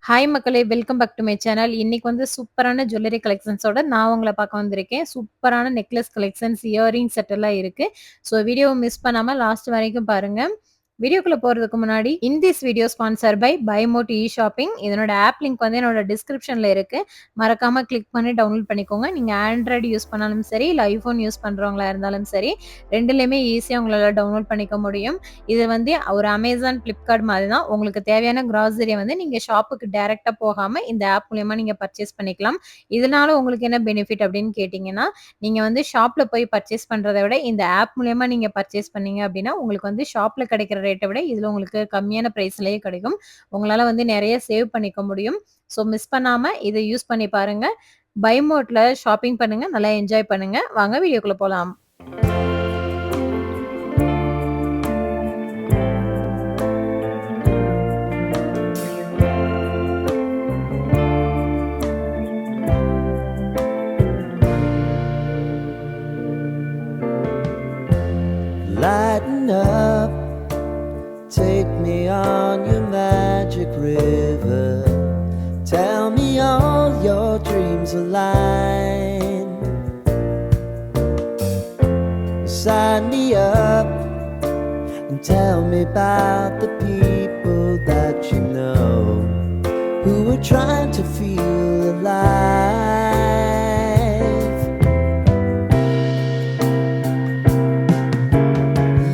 Hi மக்களே! Welcome back to my channel. இன்னைக்கு வந்து சூப்பரான ஜுவல்லரி கலெக்ஷன்ஸோட நான் உங்கள பார்க்க வந்திருக்கேன். சூப்பரான நெக்லஸ் கலெக்ஷன்ஸ், இயரிங் செட் எல்லாம் இருக்கு. ஸோ வீடியோவ மிஸ் பண்ணாம லாஸ்ட் வரைக்கும் பாருங்க. வீடியோக்குள்ள போறதுக்கு முன்னாடி this video sponsor by BuyMote shopping. இதனோட ஆப் லிங்க் வந்து என்னோட டிஸ்கிரிப்ஷன்ல இருக்கு. மறக்காம கிளிக் பண்ணி டவுன்லோட் பண்ணிக்கோங்க. நீங்க ஆண்ட்ராய்டு யூஸ் பண்ணாலும் சரி, இல்ல ஐஃபோன் யூஸ் பண்றவங்களா இருந்தாலும் சரி, 2லயுமே ஈஸியா உங்களால டவுன்லோட் பண்ணிக்க முடியும். இது வந்து ஒரு Amazon, Flipkart மாதிரி தான். உங்களுக்கு தேவையான கிராசரிய வந்து நீங்க ஷாப்புக்கு டைரக்ட்டா போகாம இந்த ஆப் மூலியமா நீங்க பர்ச்சேஸ் பண்ணிக்கலாம். இதனால உங்களுக்கு என்ன பெனிஃபிட் அப்படின்னு கேட்டீங்கன்னா, நீங்க வந்து ஷாப்ல போய் பர்ச்சேஸ் பண்றத விட இந்த ஆப் மூலியமா நீங்க பர்ச்சேஸ் பண்ணீங்க அப்படின்னா, உங்களுக்கு வந்து ஷாப்ல கிடைக்கிற ரேட்ட விட இதுல உங்களுக்கு கம்மியான பிரைஸ்லயே கிடைக்கும். உங்களால வந்து நெறைய சேவ் பண்ணிக்க முடியும். ஸோ மிஸ் பண்ணாம இத யூஸ் பண்ணி பாருங்க. BuyMoteல ஷாப்பிங் பண்ணுங்க. நல்லா என்ஜாய் பண்ணுங்க. வாங்க வீடியோக்குள்ள போலாம். Lighten up, take me on your magic river. Tell me all your dreams align. Sign me up and tell me about the people that you know who are trying to feel alive.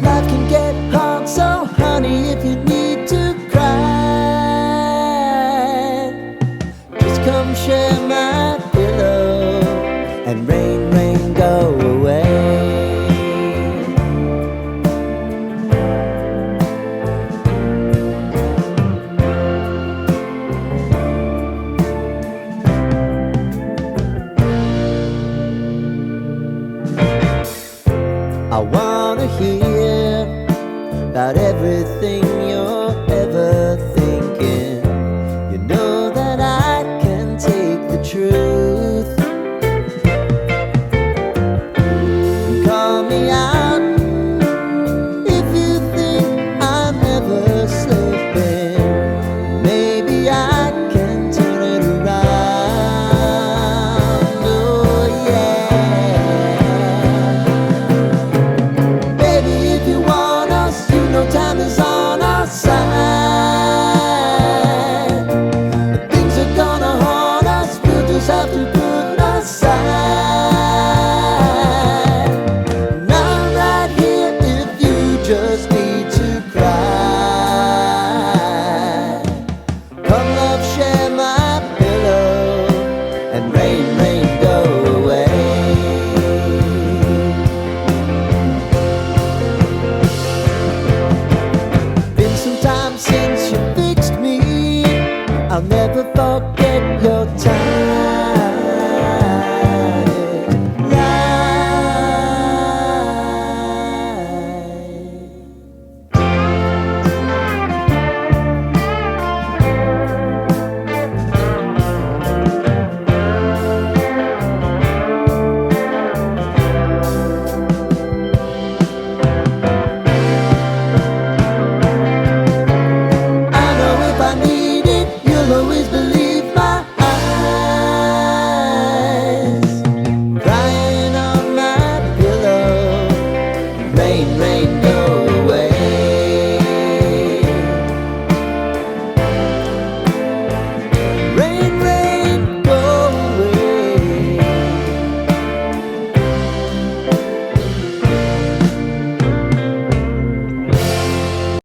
Life can get hard, so honey, if you need to cry, just come share my pillow and rain, rain, go away. I wanna hear about everything you're ever thinking. You know that I can take the truth. Call me out if you think I'm never slipping. Maybe I can turn it around. Oh yeah. Baby, if you want us, you know time is on our side. But things are gonna haunt us, we'll just have to put aside. And I'm right here if you just need to cry. Come love, share my pillow and rain, rain, go away. Been some time since you fixed me. I'll never forget